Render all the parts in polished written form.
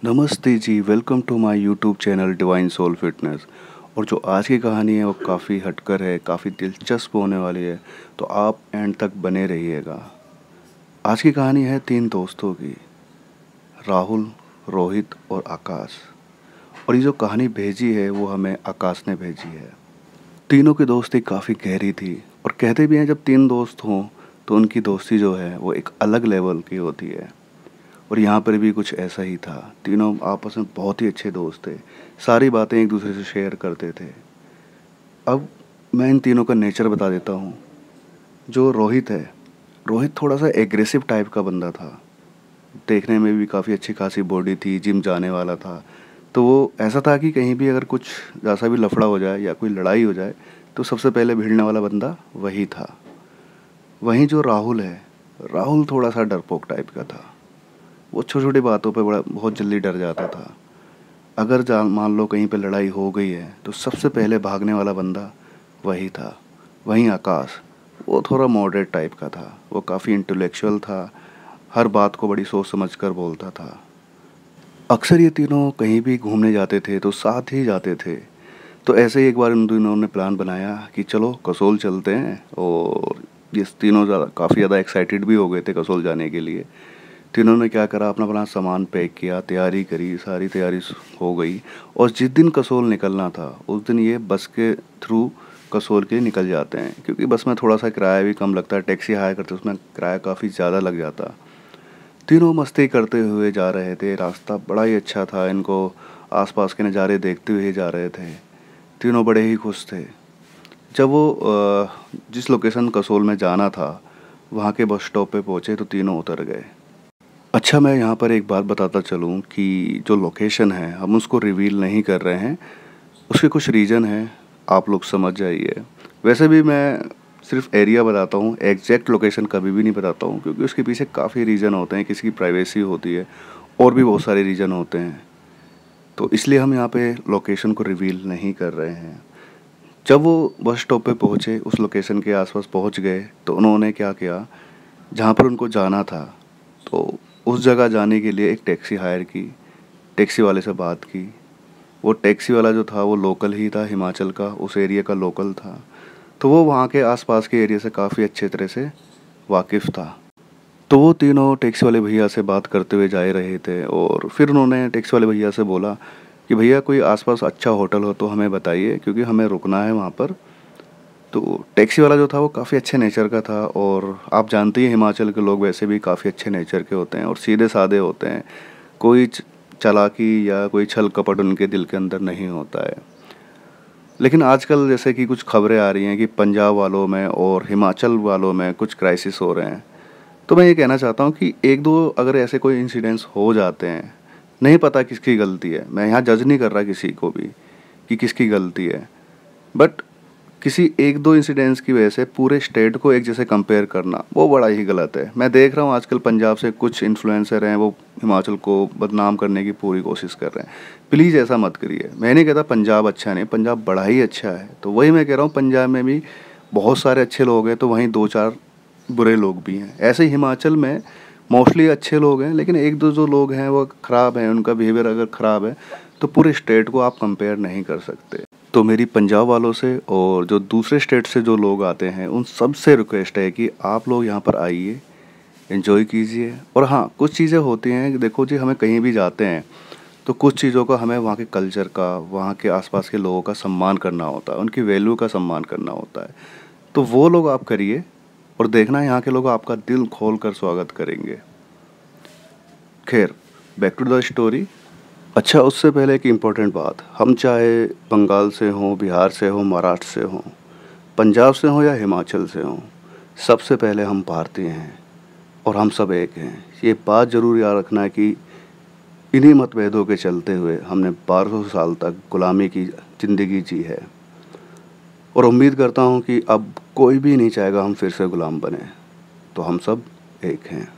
नमस्ते जी, welcome to my YouTube channel divine soul fitness. और जो आज की कहानी है वो काफ़ी हटकर है, काफ़ी दिलचस्प होने वाली है, तो आप एंड तक बने रहिएगा। आज की कहानी है 3 दोस्तों की, राहुल, रोहित और आकाश। और ये जो कहानी भेजी है वो हमें आकाश ने भेजी है। तीनों की दोस्ती काफ़ी गहरी थी और कहते भी हैं जब 3 दोस्त हों तो उनकी दोस्ती जो है वो एक अलग लेवल की होती है। और यहाँ पर भी कुछ ऐसा ही था। तीनों आपस में बहुत ही अच्छे दोस्त थे, सारी बातें एक दूसरे से शेयर करते थे। अब मैं इन तीनों का नेचर बता देता हूँ। जो रोहित है, रोहित थोड़ा सा एग्रेसिव टाइप का बंदा था। देखने में भी काफ़ी अच्छी खासी बॉडी थी, जिम जाने वाला था। तो वो ऐसा था कि कहीं भी अगर कुछ जैसा भी लफड़ा हो जाए या कोई लड़ाई हो जाए तो सबसे पहले भिड़ने वाला बंदा वही था। वहीं जो राहुल है, राहुल थोड़ा सा डरपोक टाइप का था। वो छोटी छोटी बातों पे बहुत जल्दी डर जाता था। अगर मान लो कहीं पे लड़ाई हो गई है तो सबसे पहले भागने वाला बंदा वही था। वहीं आकाश, वो थोड़ा मॉडरेट टाइप का था। वो काफ़ी इंटेलेक्चुअल था, हर बात को बड़ी सोच समझ कर बोलता था। अक्सर ये तीनों कहीं भी घूमने जाते थे तो साथ ही जाते थे। तो ऐसे ही एक बार इन तीनों ने प्लान बनाया कि चलो कसोल चलते हैं। और ये तीनों काफ़ी ज़्यादा एक्साइटेड भी हो गए थे कसोल जाने के लिए। तीनों ने क्या करा, अपना अपना सामान पैक किया, तैयारी करी, सारी तैयारी हो गई। और जिस दिन कसोल निकलना था उस दिन ये बस के थ्रू कसोल के निकल जाते हैं, क्योंकि बस में थोड़ा सा किराया भी कम लगता है। टैक्सी हायर करते उसमें किराया काफ़ी ज़्यादा लग जाता। तीनों मस्ती करते हुए जा रहे थे, रास्ता बड़ा ही अच्छा था। इनको आसपास के नज़ारे देखते हुए जा रहे थे। तीनों बड़े ही खुश थे। जब वो जिस लोकेशन कसोल में जाना था वहाँ के बस स्टॉप पे पहुँचे तो तीनों उतर गए। अच्छा, मैं यहाँ पर एक बात बताता चलूँ कि जो लोकेशन है हम उसको रिवील नहीं कर रहे हैं। उसके कुछ रीज़न हैं, आप लोग समझ जाइए। वैसे भी मैं सिर्फ एरिया बताता हूँ, एग्जैक्ट लोकेशन कभी भी नहीं बताता हूँ, क्योंकि उसके पीछे काफ़ी रीज़न होते हैं। किसी की प्राइवेसी होती है और भी बहुत सारे रीज़न होते हैं। तो इसलिए हम यहाँ पे लोकेशन को रिवील नहीं कर रहे हैं। जब वो बस स्टॉप पे पहुँचे, उस लोकेशन के आसपास पहुँच गए, तो उन्होंने क्या किया, जहाँ पर उनको जाना था तो उस जगह जाने के लिए एक टैक्सी हायर की। टैक्सी वाले से बात की। वो टैक्सी वाला जो था वो लोकल ही था, हिमाचल का, उस एरिया का लोकल था। तो वो वहाँ के आसपास के एरिया से काफ़ी अच्छे तरह से वाकिफ़ था। तो वो तीनों टैक्सी वाले भैया से बात करते हुए जा रहे थे। और फिर उन्होंने टैक्सी वाले भैया से बोला कि भैया कोई आसपास अच्छा होटल हो तो हमें बताइए, क्योंकि हमें रुकना है वहाँ पर। तो टैक्सी वाला जो था वो काफ़ी अच्छे नेचर का था। और आप जानते ही हिमाचल के लोग वैसे भी काफ़ी अच्छे नेचर के होते हैं और सीधे साधे होते हैं। कोई चालाकी या कोई छल कपट उनके दिल के अंदर नहीं होता है। लेकिन आजकल जैसे कि कुछ खबरें आ रही हैं कि पंजाब वालों में और हिमाचल वालों में कुछ क्राइसिस हो रहे हैं। तो मैं ये कहना चाहता हूँ कि एक दो अगर ऐसे कोई इंसिडेंट्स हो जाते हैं, नहीं पता किसकी गलती है, मैं यहाँ जज नहीं कर रहा किसी को भी कि किसकी गलती है, बट किसी एक दो इंसिडेंट्स की वजह से पूरे स्टेट को एक जैसे कंपेयर करना वो बड़ा ही गलत है। मैं देख रहा हूँ आजकल पंजाब से कुछ इन्फ्लुएंसर हैं, वो हिमाचल को बदनाम करने की पूरी कोशिश कर रहे हैं। प्लीज़ ऐसा मत करिए। मैं नहीं कहता पंजाब अच्छा नहीं, पंजाब बड़ा ही अच्छा है। तो वही मैं कह रहा हूँ, पंजाब में भी बहुत सारे अच्छे लोग हैं तो वहीं 2-4 बुरे लोग भी हैं। ऐसे ही हिमाचल में मोस्टली अच्छे लोग हैं, लेकिन एक दो जो लोग हैं वो ख़राब हैं, उनका बिहेवियर अगर ख़राब है तो पूरे स्टेट को आप कंपेयर नहीं कर सकते। तो मेरी पंजाब वालों से और जो दूसरे स्टेट से जो लोग आते हैं उन सब से रिक्वेस्ट है कि आप लोग यहाँ पर आइए, एंजॉय कीजिए। और हाँ, कुछ चीज़ें होती हैं कि देखो जी, हमें कहीं भी जाते हैं तो कुछ चीज़ों का हमें वहाँ के कल्चर का, वहाँ के आसपास के लोगों का सम्मान करना होता है, उनकी वैल्यू का सम्मान करना होता है। तो वो लोग आप करिए और देखना यहाँ के लोग आपका दिल खोल कर स्वागत करेंगे। खैर, बैक टू द स्टोरी। अच्छा, उससे पहले एक इम्पोर्टेंट बात, हम चाहे बंगाल से हों, बिहार से हों, महाराष्ट्र से हों, पंजाब से हों या हिमाचल से हों, सबसे पहले हम भारतीय हैं और हम सब एक हैं। ये बात ज़रूर याद रखना है कि इन्हीं मतभेदों के चलते हुए हमने 1200 साल तक गुलामी की ज़िंदगी जी है। और उम्मीद करता हूँ कि अब कोई भी नहीं चाहेगा हम फिर से गुलाम बने। तो हम सब एक हैं।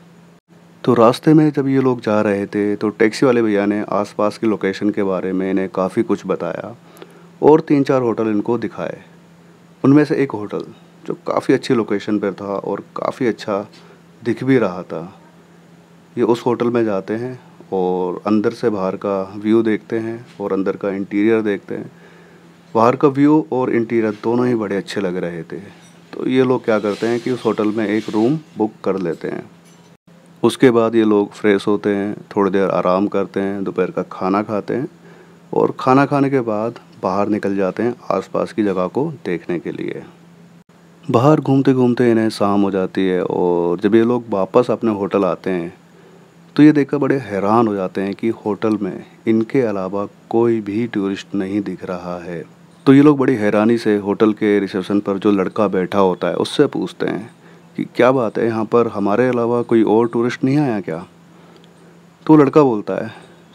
तो रास्ते में जब ये लोग जा रहे थे तो टैक्सी वाले भैया ने आसपास की लोकेशन के बारे में इन्हें काफ़ी कुछ बताया और 3-4 होटल इनको दिखाए। उनमें से एक होटल जो काफ़ी अच्छी लोकेशन पर था और काफ़ी अच्छा दिख भी रहा था। ये उस होटल में जाते हैं और अंदर से बाहर का व्यू देखते हैं और अंदर का इंटीरियर देखते हैं। बाहर का व्यू और इंटीरियर दोनों ही बड़े अच्छे लग रहे थे। तो ये लोग क्या करते हैं कि उस होटल में एक रूम बुक कर लेते हैं। उसके बाद ये लोग फ्रेश होते हैं, थोड़ी देर आराम करते हैं, दोपहर का खाना खाते हैं और खाना खाने के बाद बाहर निकल जाते हैं आसपास की जगह को देखने के लिए। बाहर घूमते घूमते इन्हें शाम हो जाती है और जब ये लोग वापस अपने होटल आते हैं तो ये देखकर बड़े हैरान हो जाते हैं कि होटल में इनके अलावा कोई भी टूरिस्ट नहीं दिख रहा है। तो ये लोग बड़ी हैरानी से होटल के रिसेप्शन पर जो लड़का बैठा होता है उससे पूछते हैं कि क्या बात है, यहाँ पर हमारे अलावा कोई और टूरिस्ट नहीं आया क्या? तो लड़का बोलता है,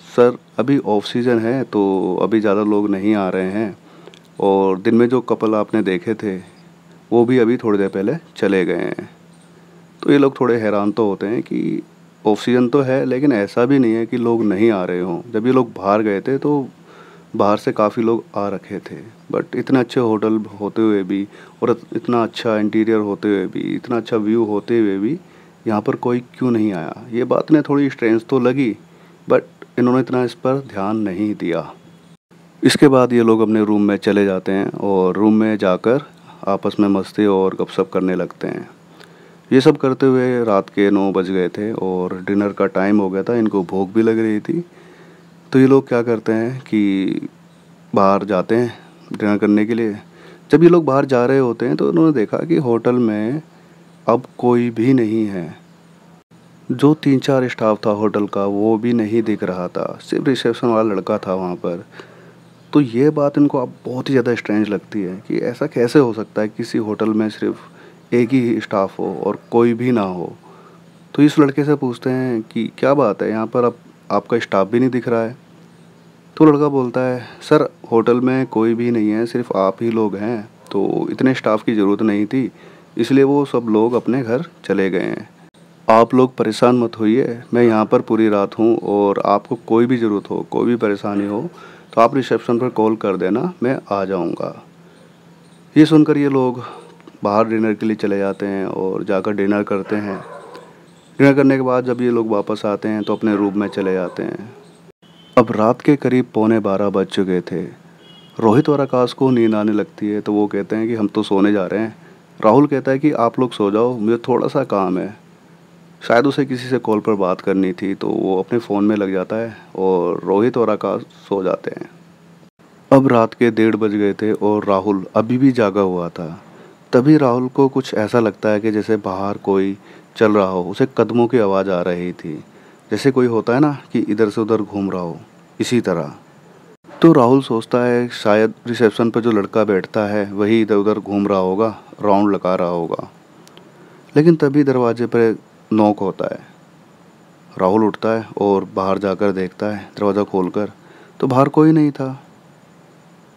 सर अभी ऑफ सीज़न है तो अभी ज़्यादा लोग नहीं आ रहे हैं और दिन में जो कपल आपने देखे थे वो भी अभी थोड़ी देर पहले चले गए हैं। तो ये लोग थोड़े हैरान तो होते हैं कि ऑफ सीज़न तो है लेकिन ऐसा भी नहीं है कि लोग नहीं आ रहे हों। जब ये लोग बाहर गए थे तो बाहर से काफ़ी लोग आ रखे थे, बट इतने अच्छे होटल होते हुए भी और इतना अच्छा इंटीरियर होते हुए भी, इतना अच्छा व्यू होते हुए भी यहाँ पर कोई क्यों नहीं आया? ये बात इन्हें थोड़ी स्ट्रेंज तो लगी, बट इन्होंने इतना इस पर ध्यान नहीं दिया। इसके बाद ये लोग अपने रूम में चले जाते हैं और रूम में जाकर आपस में मस्ती और गपशप करने लगते हैं। ये सब करते हुए रात के 9 बज गए थे और डिनर का टाइम हो गया था, इनको भूख भी लग रही थी। तो ये लोग क्या करते हैं कि बाहर जाते हैं डिनर करने के लिए। जब ये लोग बाहर जा रहे होते हैं तो उन्होंने देखा कि होटल में अब कोई भी नहीं है। जो 3-4 स्टाफ था होटल का वो भी नहीं दिख रहा था, सिर्फ रिसेप्शन वाला लड़का था वहाँ पर। तो ये बात इनको अब बहुत ही ज़्यादा स्ट्रेंज लगती है कि ऐसा कैसे हो सकता है किसी होटल में सिर्फ एक ही स्टाफ हो और कोई भी ना हो। तो इस लड़के से पूछते हैं कि क्या बात है, यहाँ पर अब आपका स्टाफ भी नहीं दिख रहा है? तो लड़का बोलता है, सर होटल में कोई भी नहीं है, सिर्फ आप ही लोग हैं, तो इतने स्टाफ की ज़रूरत नहीं थी, इसलिए वो सब लोग अपने घर चले गए हैं। आप लोग परेशान मत होइए, मैं यहाँ पर पूरी रात हूँ और आपको कोई भी ज़रूरत हो, कोई भी परेशानी हो तो आप रिसेप्शन पर कॉल कर देना, मैं आ जाऊँगा। ये सुनकर ये लोग बाहर डिनर के लिए चले जाते हैं और जाकर डिनर करते हैं। डिनर करने के बाद जब ये लोग वापस आते हैं तो अपने रूम में चले जाते हैं। अब रात के करीब 11:45 बज चुके थे। रोहित और आकाश को नींद आने लगती है तो वो कहते हैं कि हम तो सोने जा रहे हैं। राहुल कहता है कि आप लोग सो जाओ, मुझे थोड़ा सा काम है। शायद उसे किसी से कॉल पर बात करनी थी तो वो अपने फ़ोन में लग जाता है और रोहित और आकाश सो जाते हैं। अब रात के 1:30 बज गए थे और राहुल अभी भी जागा हुआ था। तभी राहुल को कुछ ऐसा लगता है कि जैसे बाहर कोई चल रहा हो। उसे कदमों की आवाज़ आ रही थी, जैसे कोई होता है ना कि इधर से उधर घूम रहा हो, इसी तरह। तो राहुल सोचता है शायद रिसेप्शन पर जो लड़का बैठता है वही इधर उधर घूम रहा होगा, राउंड लगा रहा होगा। लेकिन तभी दरवाजे पर नॉक होता है। राहुल उठता है और बाहर जाकर देखता है दरवाज़ा खोलकर, तो बाहर कोई नहीं था।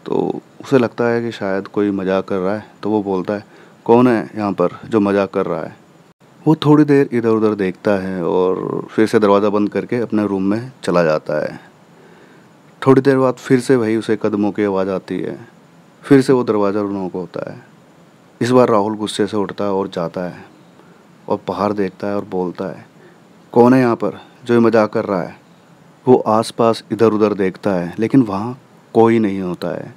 तो उसे लगता है कि शायद कोई मजाक कर रहा है, तो वो बोलता है, कौन है यहाँ पर जो मजाक कर रहा है? वो थोड़ी देर इधर उधर देखता है और फिर से दरवाज़ा बंद करके अपने रूम में चला जाता है। थोड़ी देर बाद फिर से वही उसे कदमों की आवाज़ आती है। फिर से वो दरवाज़ा नॉक होता है। इस बार राहुल गुस्से से उठता है और जाता है और बाहर देखता है और बोलता है, कौन है यहाँ पर जो ये मजाक कर रहा है? वो आसपास इधर उधर देखता है लेकिन वहाँ कोई नहीं होता है।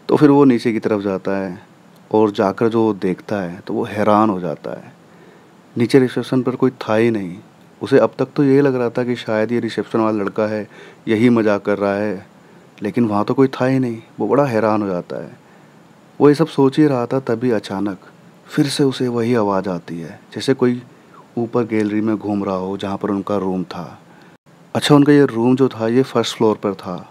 तो फिर वो नीचे की तरफ जाता है और जाकर जो देखता है तो वो हैरान हो जाता है। नीचे रिसेप्शन पर कोई था ही नहीं। उसे अब तक तो यही लग रहा था कि शायद ये रिसेप्शन वाला लड़का है, यही मजाक कर रहा है, लेकिन वहाँ तो कोई था ही नहीं। वो बड़ा हैरान हो जाता है। वो ये सब सोच ही रहा था, तभी अचानक फिर से उसे वही आवाज़ आती है, जैसे कोई ऊपर गैलरी में घूम रहा हो जहाँ पर उनका रूम था। अच्छा, उनका ये रूम जो था ये फर्स्ट फ्लोर पर था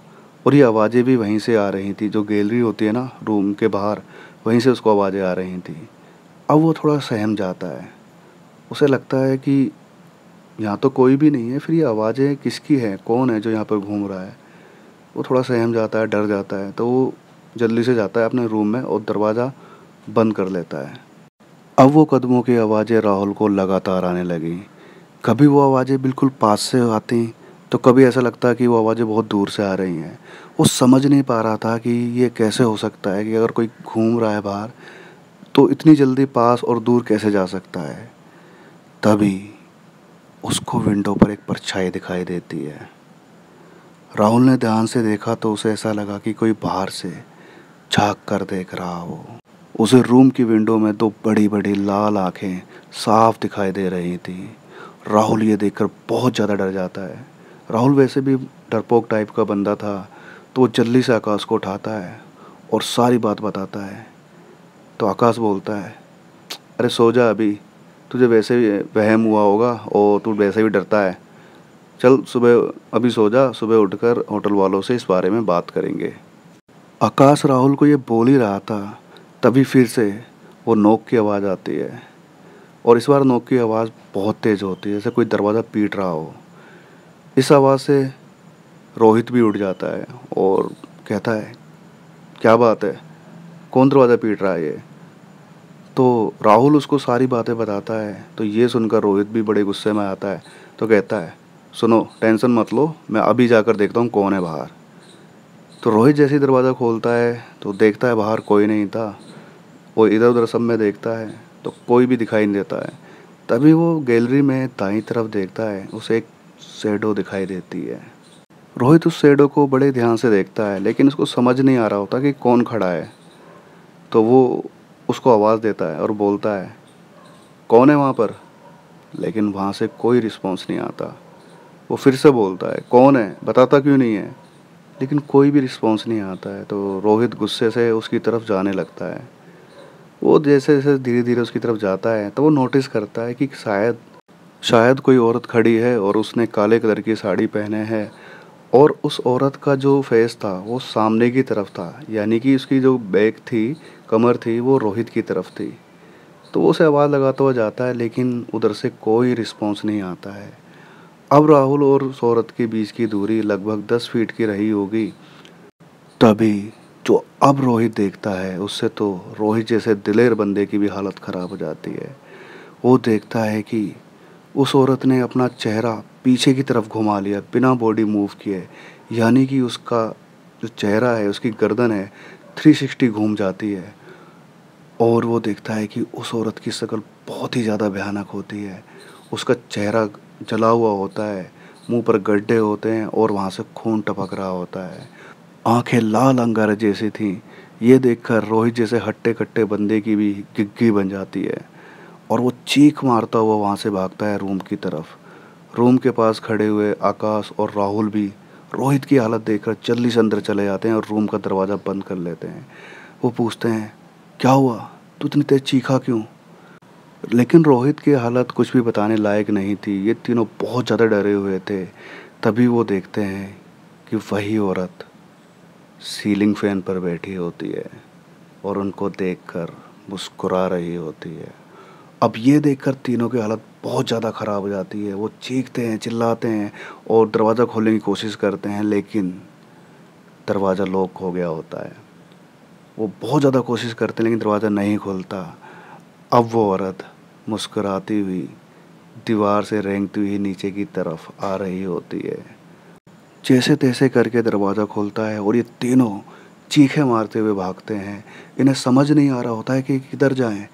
और ये आवाज़ें भी वहीं से आ रही थी। जो गैलरी होती है ना रूम के बाहर, वहीं से उसको आवाज़ें आ रही थी। अब वो थोड़ा सहम जाता है। उसे लगता है कि यहाँ तो कोई भी नहीं है, फिर ये आवाज़ें किसकी हैं, कौन है जो यहाँ पर घूम रहा है? वो थोड़ा सहम जाता है, डर जाता है। तो वो जल्दी से जाता है अपने रूम में और दरवाज़ा बंद कर लेता है। अब वो कदमों की आवाज़ें राहुल को लगातार आने लगी। कभी वो आवाज़ें बिल्कुल पास से आती, तो कभी ऐसा लगता है कि वो आवाज़ें बहुत दूर से आ रही हैं। वो समझ नहीं पा रहा था कि ये कैसे हो सकता है कि अगर कोई घूम रहा है बाहर तो इतनी जल्दी पास और दूर कैसे जा सकता है। तभी उसको विंडो पर एक परछाई दिखाई देती है। राहुल ने ध्यान से देखा तो उसे ऐसा लगा कि कोई बाहर से झांक कर देख रहा हो। उसे रूम की विंडो में दो बड़ी बड़ी लाल आंखें साफ दिखाई दे रही थी। राहुल ये देखकर बहुत ज़्यादा डर जाता है। राहुल वैसे भी डरपोक टाइप का बंदा था, तो वो जल्दी से आकाश को उठाता है और सारी बात बताता है। तो आकाश बोलता है, अरे सो जा अभी, तुझे वैसे भी वहम हुआ होगा और तू वैसे भी डरता है। चल सुबह अभी सो जा, सुबह उठकर होटल वालों से इस बारे में बात करेंगे। आकाश राहुल को ये बोल ही रहा था, तभी फिर से वो नोक की आवाज़ आती है और इस बार नोक की आवाज़ बहुत तेज़ होती है, जैसे कोई दरवाज़ा पीट रहा हो। इस आवाज़ से रोहित भी उठ जाता है और कहता है, क्या बात है, कौन दरवाज़ा पीट रहा है ये? तो राहुल उसको सारी बातें बताता है। तो ये सुनकर रोहित भी बड़े गुस्से में आता है। तो कहता है, सुनो टेंशन मत लो, मैं अभी जाकर देखता हूँ कौन है बाहर। तो रोहित जैसे ही दरवाज़ा खोलता है तो देखता है बाहर कोई नहीं था। वो इधर उधर सब में देखता है तो कोई भी दिखाई नहीं देता है। तभी वो गैलरी में दाईं तरफ देखता है, उसे एक शैडो दिखाई देती है। रोहित उस शैडो को बड़े ध्यान से देखता है, लेकिन उसको समझ नहीं आ रहा होता कि कौन खड़ा है। तो वो उसको आवाज़ देता है और बोलता है, कौन है वहाँ पर? लेकिन वहाँ से कोई रिस्पॉन्स नहीं आता। वो फिर से बोलता है, कौन है, बताता क्यों नहीं है? लेकिन कोई भी रिस्पॉन्स नहीं आता है। तो रोहित गुस्से से उसकी तरफ जाने लगता है। वो जैसे जैसे धीरे धीरे उसकी तरफ जाता है तो वो नोटिस करता है कि शायद कोई औरत खड़ी है और उसने काले कलर की साड़ी पहने है और उस औरत का जो फेस था वो सामने की तरफ था, यानी कि उसकी जो बैक थी, कमर थी, वो रोहित की तरफ थी। तो वो उसे आवाज़ लगाता हुआ जाता है, लेकिन उधर से कोई रिस्पॉन्स नहीं आता है। अब राहुल और उस औरत के बीच की दूरी लगभग 10 फीट की रही होगी। तभी जो अब रोहित देखता है, उससे तो रोहित जैसे दिलेर बंदे की भी हालत ख़राब हो जाती है। वो देखता है कि उस औरत ने अपना चेहरा पीछे की तरफ घुमा लिया बिना बॉडी मूव किए, यानी कि उसका जो चेहरा है, उसकी गर्दन है, 360 घूम जाती है। और वो देखता है कि उस औरत की शक्ल बहुत ही ज़्यादा भयानक होती है। उसका चेहरा जला हुआ होता है, मुंह पर गड्ढे होते हैं और वहाँ से खून टपक रहा होता है। आंखें लाल अंगारे जैसी थीं। ये देखकर रोहित जैसे हट्टे कट्टे बंदे की भी गिग्गी बन जाती है और वो चीख मारता हुआ वहाँ से भागता है रूम की तरफ। रूम के पास खड़े हुए आकाश और राहुल भी रोहित की हालत देखकर जल्दी से अंदर चले जाते हैं और रूम का दरवाज़ा बंद कर लेते हैं। वो पूछते हैं, क्या हुआ, तू इतनी तेज चीखा क्यों? लेकिन रोहित की हालत कुछ भी बताने लायक नहीं थी। ये तीनों बहुत ज़्यादा डरे हुए थे। तभी वो देखते हैं कि वही औरत सीलिंग फैन पर बैठी होती है और उनको देखकर मुस्कुरा रही होती है। अब ये देखकर तीनों की हालत बहुत ज़्यादा ख़राब हो जाती है। वो चीखते हैं, चिल्लाते हैं और दरवाज़ा खोलने की कोशिश करते हैं, लेकिन दरवाज़ा लॉक हो गया होता है। वो बहुत ज़्यादा कोशिश करते हैं लेकिन दरवाज़ा नहीं खुलता। अब वो औरत मुस्कुराती हुई दीवार से रेंगती हुई नीचे की तरफ आ रही होती है। जैसे तैसे करके दरवाज़ा खुलता है और ये तीनों चीखें मारते हुए भागते हैं। इन्हें समझ नहीं आ रहा होता है कि किधर जाएं।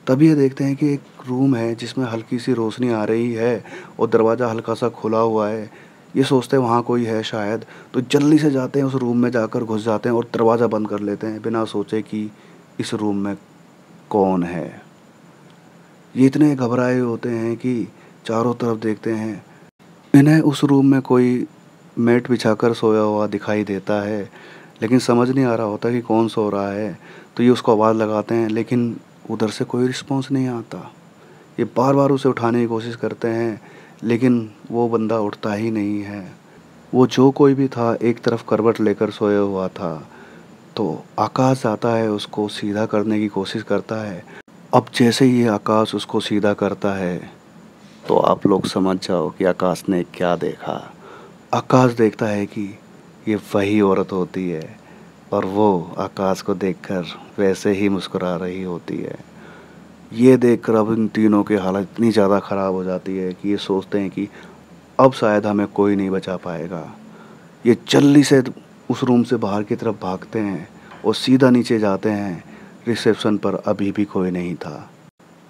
तभी ये देखते हैं कि एक रूम है जिसमें हल्की सी रोशनी आ रही है और दरवाज़ा हल्का सा खुला हुआ है। ये सोचते हैं वहाँ कोई है शायद, तो जल्दी से जाते हैं उस रूम में, जाकर घुस जाते हैं और दरवाज़ा बंद कर लेते हैं बिना सोचे कि इस रूम में कौन है। ये इतने घबराए होते हैं कि चारों तरफ देखते हैं। इन्हें उस रूम में कोई मैट बिछाकर सोया हुआ दिखाई देता है, लेकिन समझ नहीं आ रहा होता कि कौन सो रहा है। तो ये उसको आवाज़ लगाते हैं, लेकिन उधर से कोई रिस्पॉन्स नहीं आता। ये बार बार उसे उठाने की कोशिश करते हैं, लेकिन वो बंदा उठता ही नहीं है। वो जो कोई भी था एक तरफ करवट लेकर सोया हुआ था। तो आकाश आता है, उसको सीधा करने की कोशिश करता है। अब जैसे ही आकाश उसको सीधा करता है तो आप लोग समझ जाओ कि आकाश ने क्या देखा। आकाश देखता है कि ये वही औरत होती है और वो आकाश को देखकर वैसे ही मुस्कुरा रही होती है। ये देखकर अब इन तीनों की हालत इतनी ज़्यादा ख़राब हो जाती है कि ये सोचते हैं कि अब शायद हमें कोई नहीं बचा पाएगा। ये जल्दी से उस रूम से बाहर की तरफ भागते हैं और सीधा नीचे जाते हैं। रिसेप्शन पर अभी भी कोई नहीं था।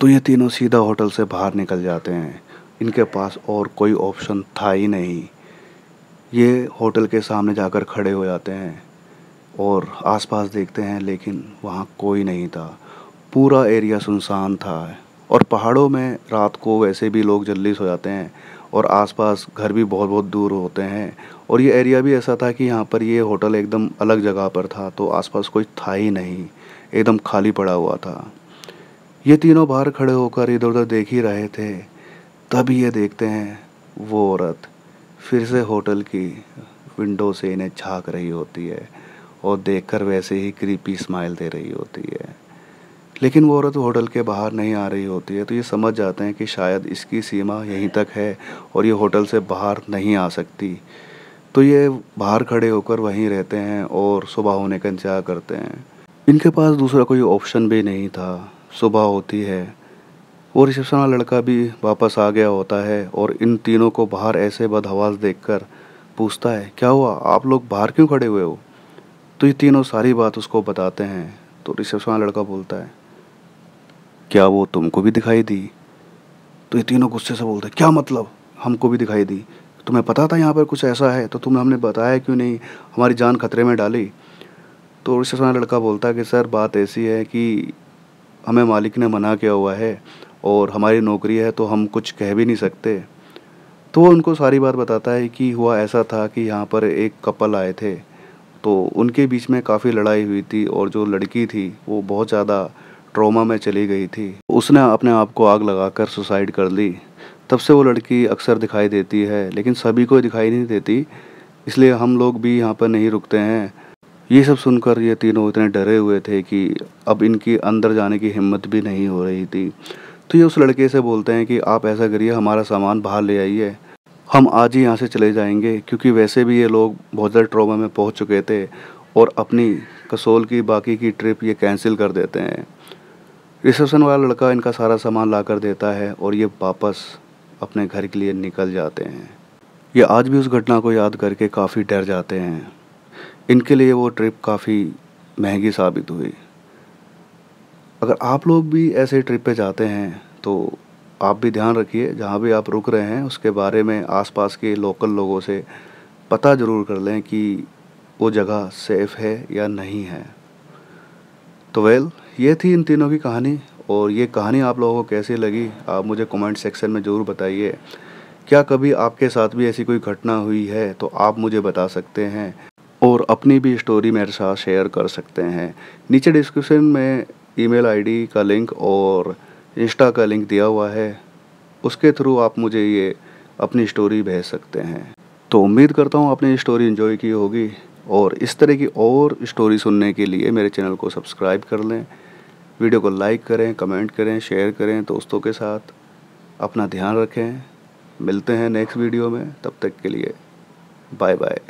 तो ये तीनों सीधा होटल से बाहर निकल जाते हैं। इनके पास और कोई ऑप्शन था ही नहीं। ये होटल के सामने जाकर खड़े हो जाते हैं और आसपास देखते हैं, लेकिन वहाँ कोई नहीं था। पूरा एरिया सुनसान था और पहाड़ों में रात को वैसे भी लोग जल्दी सो जाते हैं और आसपास घर भी बहुत बहुत दूर होते हैं। और ये एरिया भी ऐसा था कि यहाँ पर ये होटल एकदम अलग जगह पर था, तो आसपास कोई था ही नहीं, एकदम खाली पड़ा हुआ था। ये तीनों बाहर खड़े होकर इधर उधर देख ही रहे थे, तभी ये देखते हैं वो औरत फिर से होटल की विंडो से इन्हें झांक रही होती है और देखकर वैसे ही क्रीपी स्माइल दे रही होती है। लेकिन वो औरत होटल के बाहर नहीं आ रही होती है, तो ये समझ जाते हैं कि शायद इसकी सीमा यहीं तक है और ये होटल से बाहर नहीं आ सकती। तो ये बाहर खड़े होकर वहीं रहते हैं और सुबह होने का इंतज़ार करते हैं। इनके पास दूसरा कोई ऑप्शन भी नहीं था। सुबह होती है, वो रिसेप्शन वाला लड़का भी वापस आ गया होता है और इन तीनों को बाहर ऐसे बदहवास देखकर पूछता है, क्या हुआ, आप लोग बाहर क्यों खड़े हुए हो? तो ये तीनों सारी बात उसको बताते हैं। तो रिसेप्शन वाला लड़का बोलता है, क्या वो तुमको भी दिखाई दी? तो ये तीनों गुस्से से बोलते हैं, क्या मतलब हमको भी दिखाई दी? तुम्हें पता था यहाँ पर कुछ ऐसा है तो तुमने हमने बताया क्यों नहीं, हमारी जान खतरे में डाली? तो रिसेप्शन वाला लड़का बोलता है कि सर बात ऐसी है कि हमें मालिक ने मना किया हुआ है और हमारी नौकरी है, तो हम कुछ कह भी नहीं सकते। तो वो उनको सारी बात बताता है कि हुआ ऐसा था कि यहाँ पर एक कपल आए थे, तो उनके बीच में काफ़ी लड़ाई हुई थी और जो लड़की थी वो बहुत ज़्यादा ट्रॉमा में चली गई थी। उसने अपने आप को आग लगाकर सुसाइड कर ली। तब से वो लड़की अक्सर दिखाई देती है, लेकिन सभी को दिखाई नहीं देती, इसलिए हम लोग भी यहाँ पर नहीं रुकते हैं। ये सब सुनकर ये तीनों इतने डरे हुए थे कि अब इनकी अंदर जाने की हिम्मत भी नहीं हो रही थी। तो ये उस लड़के से बोलते हैं कि आप ऐसा करिए, हमारा सामान बाहर ले आइए, हम आज ही यहाँ से चले जाएंगे, क्योंकि वैसे भी ये लोग बहुत ज़्यादा ट्रॉमा में पहुँच चुके थे और अपनी कसोल की बाकी की ट्रिप ये कैंसिल कर देते हैं। रिसेप्शन वाला लड़का इनका सारा सामान ला कर देता है और ये वापस अपने घर के लिए निकल जाते हैं। ये आज भी उस घटना को याद करके काफ़ी डर जाते हैं। इनके लिए वो ट्रिप काफ़ी महंगी साबित हुई। अगर आप लोग भी ऐसे ट्रिप पे जाते हैं तो आप भी ध्यान रखिए, जहाँ भी आप रुक रहे हैं उसके बारे में आसपास के लोकल लोगों से पता ज़रूर कर लें कि वो जगह सेफ़ है या नहीं है। तो ये थी इन तीनों की कहानी, और ये कहानी आप लोगों को कैसी लगी आप मुझे कमेंट सेक्शन में ज़रूर बताइए। क्या कभी आपके साथ भी ऐसी कोई घटना हुई है तो आप मुझे बता सकते हैं और अपनी भी स्टोरी मेरे साथ शेयर कर सकते हैं। नीचे डिस्क्रिप्शन में ईमेल आईडी का लिंक और इंस्टा का लिंक दिया हुआ है, उसके थ्रू आप मुझे ये अपनी स्टोरी भेज सकते हैं। तो उम्मीद करता हूँ आपने ये स्टोरी एंजॉय की होगी, और इस तरह की और स्टोरी सुनने के लिए मेरे चैनल को सब्सक्राइब कर लें, वीडियो को लाइक करें, कमेंट करें, शेयर करें दोस्तों के साथ। अपना ध्यान रखें, मिलते हैं नेक्स्ट वीडियो में, तब तक के लिए बाय बाय।